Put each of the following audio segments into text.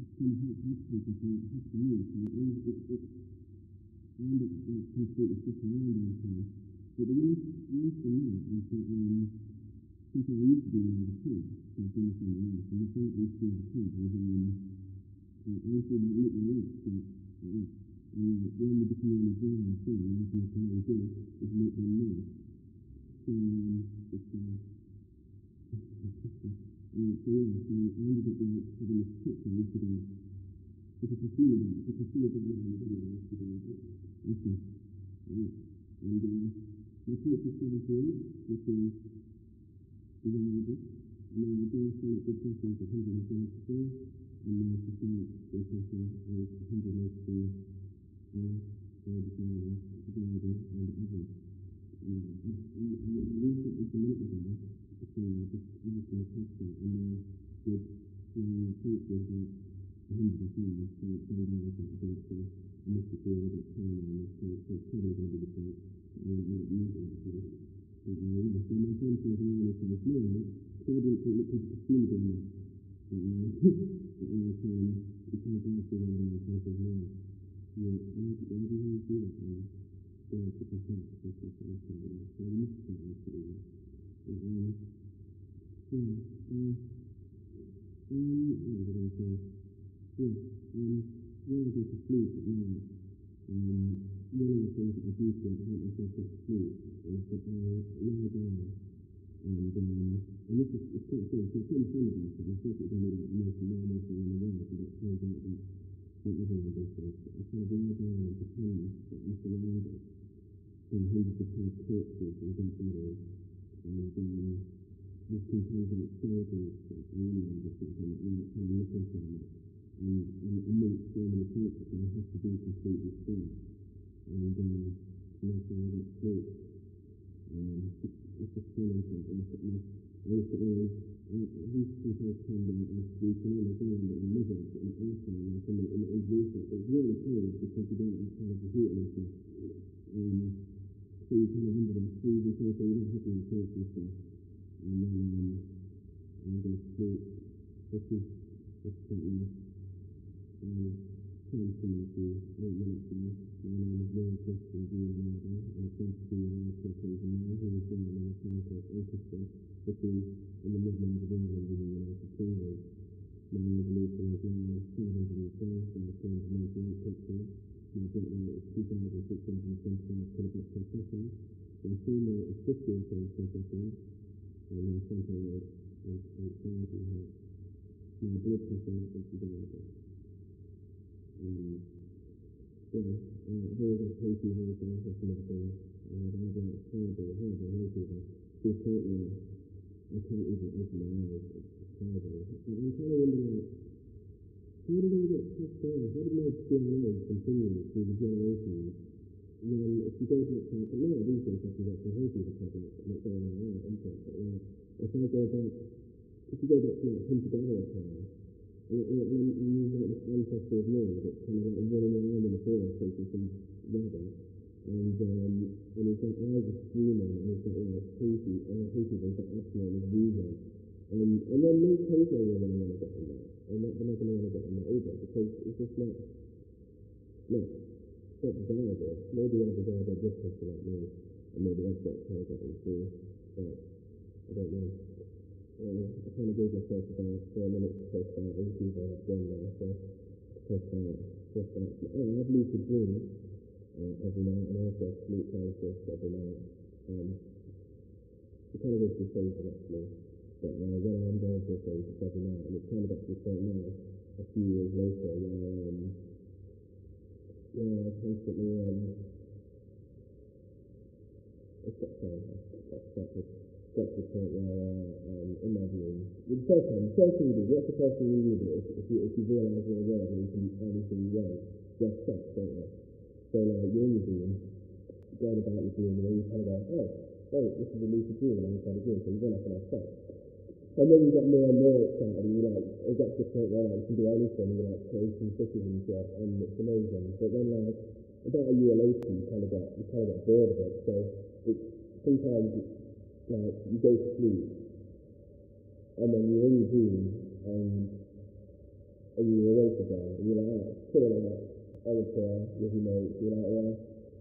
it's going to help people to help community, and it's completely different around. But the worst thing is that people used to be able to kids, so things like that, and I think we see the kids as also the little works that when the community is doing the thing, and the community do is make them know. So so yeah, so I ended up having this tip and yesterday, because I feel about it, because I feel about what I'm doing yesterday, okay, right, and my tip is still good, which is reliable, and then I do feel that this is 134, and then it's the same station is 184, the camera, together, and the average. And recently, a minute ago, so just asking a question, and then with the report was like 100%, so it's probably like a debate, so I missed the theory that time on this, so it's probably going to be the debate, and it might be actually. But so my friend says, I want to this morning, so I didn't think that people could see me doing that. But it's not going to feel like I'm going to now. Yeah, why do you do that, man? So it's a percent, so it's a percent, so I missed that yesterday. So, what was I going to say? Yeah, when I go to sleep at night, one of the things that I do to help myself get to sleep is that I lie down and this is, it's quite funny, so it's kind of funny about it, I thought it was going to be the most normal thing in the world, but it turns out that everyone does this. It's kind of lie down and pretend that you're surrounded from hundreds of past corpses and dead bodies, and this can cause an excitement that's really interesting, and it kind of look into it. And make so many corpses, and I have to be completely still. And make sure I don't sleep. It's a strange thing, and I used to always, I used to have time that I was sleeping in, I was doing it in living, and also, and it was recent, it was really cold because you don't have kind of the heat and stuff. So you kind of under them freezing, so you don't have to insert and stuff. And then I'm going to sleep, which is quite nice. Time for me to 8 minutes ago, my name is very interested in doing another, and it's going to be an orchestra in now, who is doing an mechanical orchestra, which is in the Midlands of England in the United Kingdom. My resolution is now 212, and I plan to make a picture. My jump rate is 2,625 kilobits per second. My frame rate is 15 frames per second, and my center rate is 8,000 hertz. My blood pressure is available. I've always had hay fever, so that's another thing. And I've been horrible hay fever. To a point where I can't even open my eyes. It's horrible. And I'm kind of wondering, how did I get passed down? How did my DNA continue through the generations? When if you go back to, a lot of these days actually that's a hay fever tablets, and it's going around, isn't it? But if I go back, if you go back to like hunter-gatherer time, and you've got this ancestor of mine that's kind of like running around in the forest taking some rabbits, and he's got eyes of screaming, and he's got like creepy, they've got absolutely reason. And then no people are really going to get in there. They're not going to want to get in there either, because it's just like, look, that's viable. Maybe I have a viable distance for that now, and maybe I've got target and see, but I don't know. I kind of gave myself about 4 minutes to test that, and see if I have done that, so test that. I have lucid dreams every night, and I also have sleep paralysis every night. It kind of goes through phases actually, but when I'm going through a phase, it's every night, and it's kind of got to the point now, a few years later, where I constantly, it's got to the point where, in my view, the first thing you do, what's the first thing you do if you realise you're aware that you can do anything wrong? You have sex, don't you? So like, you're in your dream, going about your dream, and then you kind of go, oh, wait, this is a lucid dream, and I'm inside a dream, so you run off and have sex. And then you get more and more excited, and you like, it gets to the point where like, you can do anything, and you're like, creating cities and shit, and it's amazing. But then like, about a year later, you kind of get bored of it, so it's sometimes, like, you go to sleep, and then you're in your dream, and and you were away for day, and you're like, oh, chilling out, on a chair with your mates, you're like,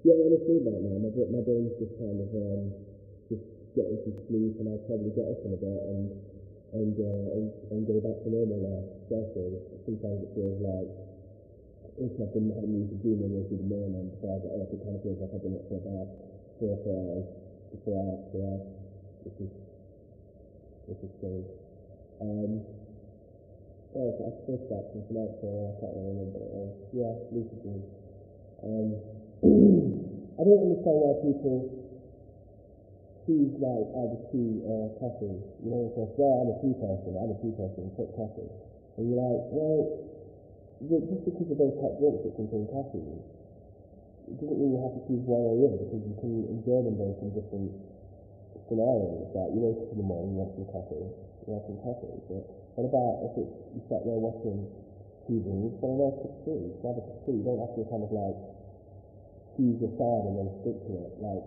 yeah, honestly, right now, my brain's just kind of, just getting some sleep, and I'll probably get up in a bit, and go back to normal life. Therefore, sometimes it feels like, if I've been having music doing my work in the morning, before I get up, it kind of feels like I've been up for about 4 or 4 hours before I actually have, which is strange. Oh, I suppose that's something else, so I can't really remember what it was. Yeah, lucid dreams. I don't understand why people choose like either tea or coffee. You know, so I'm a tea person, put coffee. And you're like, well, just because of those hot drinks that contain caffeine, it doesn't mean you have to choose one or the other, because you can enjoy them both in different scenarios. Like, you wake up in the morning, you want some coffee, but what about if you sat there watching TV, it's one of those cup of tea, you have a cup of tea, you don't have to kind of like choose your side and then stick to it. Like,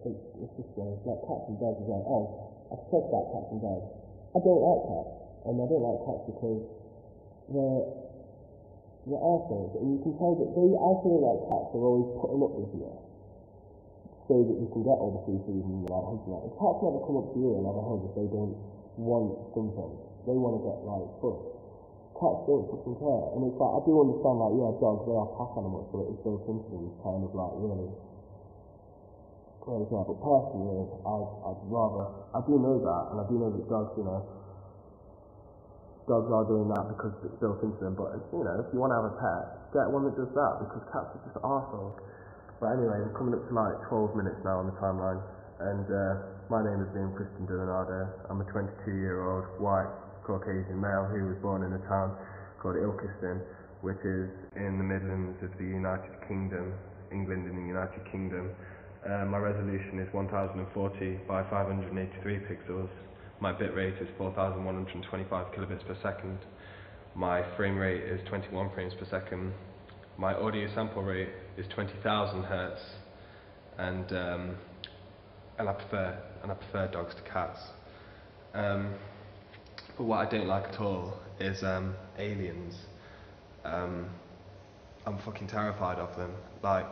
it's just like cats and dogs as well. Oh, I've talked about cats and dogs. I don't like cats, and I don't like cats because they're assholes, and you can tell that I feel like cats are always putting up with you so that you can get all the free food and you're like, if cats never come up to you and have a hug if they don't want something, they want to get like fucked. Cats don't fucking care, and it's like, I do understand, like, yeah, dogs, they are pack animals, so it's built into them, kind of like, really, yeah, but personally, I'd rather, I do know that, and I do know that dogs, you know, dogs are doing that because it's built into them, but, you know, if you want to have a pet, get one that does that, because cats are just arseholes. But anyway, we're coming up to like 12 minutes now on the timeline, and my name is Christian Donado. I'm a 22-year-old white Caucasian male who was born in a town called Ilkeston, which is in the Midlands of the United Kingdom, England in the United Kingdom. My resolution is 1040 by 583 pixels. My bit rate is 4125 kilobits per second. My frame rate is 21 frames per second. My audio sample rate is 20,000 hertz, and I prefer dogs to cats. But what I don't like at all is aliens. I'm fucking terrified of them. Like,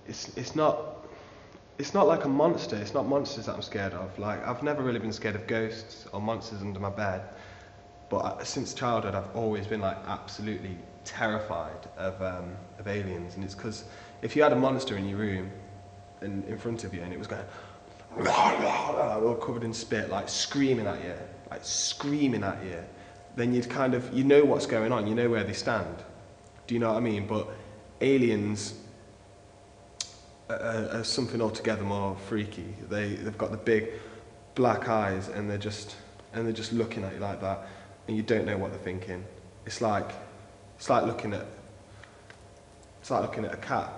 it's not like a monster. It's not monsters that I'm scared of. Like, I've never really been scared of ghosts or monsters under my bed. But since childhood, I've always been like absolutely terrified of aliens, and it's because if you had a monster in your room and in front of you, and it was going all covered in spit, like screaming at you, then you'd kind of, you know what's going on, you know where they stand. Do you know what I mean? But aliens are something altogether more freaky. They've got the big black eyes, and they're just looking at you like that, and you don't know what they're thinking. It's like looking at a cat,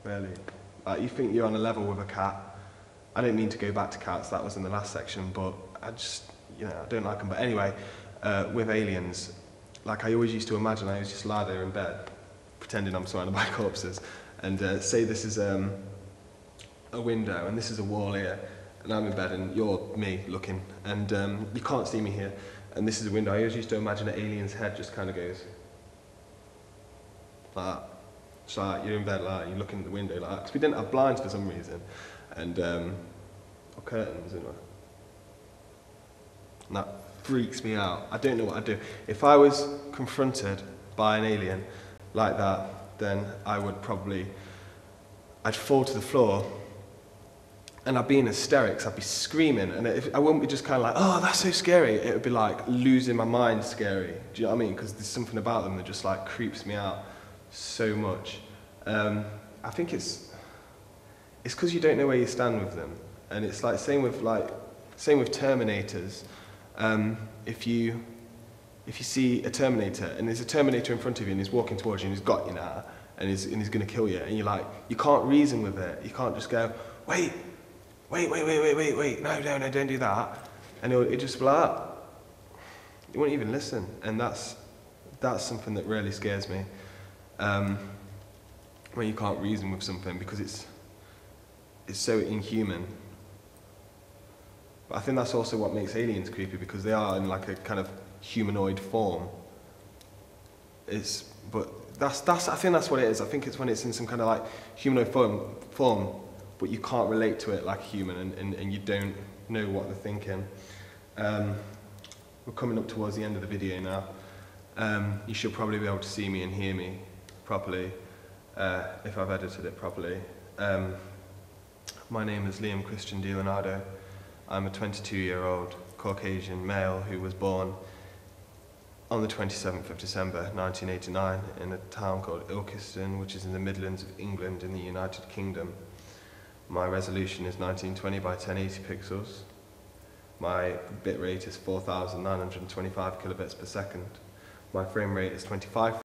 really. Like, you think you're on a level with a cat. I don't mean to go back to cats, that was in the last section, but I just, you know, I don't like them. But anyway, with aliens, like, I always used to imagine I was just lie there in bed, pretending I'm surrounded by corpses, and say this is a window, and this is a wall here, and I'm in bed, and you're me looking, and you can't see me here, and this is a window. I always used to imagine an alien's head just kind of goes like that. So like, you're in bed, like, you're looking at the window like that, because we didn't have blinds for some reason, and or curtains, you know. And that freaks me out. I don't know what I'd do. If I was confronted by an alien like that, then I would probably, I'd fall to the floor, and I'd be in hysterics. I'd be screaming, and I wouldn't be just kind of like, oh, that's so scary. It would be like losing my mind scary. Do you know what I mean? Because there's something about them that just like creeps me out so much. I think it's because you don't know where you stand with them, and it's like same with Terminators. If you see a Terminator, and there's a Terminator in front of you, and he's walking towards you, and he's got you now, and he's going to kill you, and you're like, you can't reason with it. You can't just go, wait, no, don't do that, and it just be like that. You won't even listen, and that's something that really scares me. When you can't reason with something, because it's so inhuman. But I think that's also what makes aliens creepy, because they are in like a kind of humanoid form. But I think that's what it is. I think it's when it's in some kind of like humanoid form, but you can't relate to it like a human, and you don't know what they're thinking. We're coming up towards the end of the video now. You should probably be able to see me and hear me properly, if I've edited it properly. My name is Liam Christian Di Leonardo. I'm a 22-year-old Caucasian male who was born on the 27th of December 1989 in a town called Ilkeston, which is in the Midlands of England in the United Kingdom. My resolution is 1920 by 1080 pixels. My bit rate is 4,925 kilobits per second. My frame rate is 25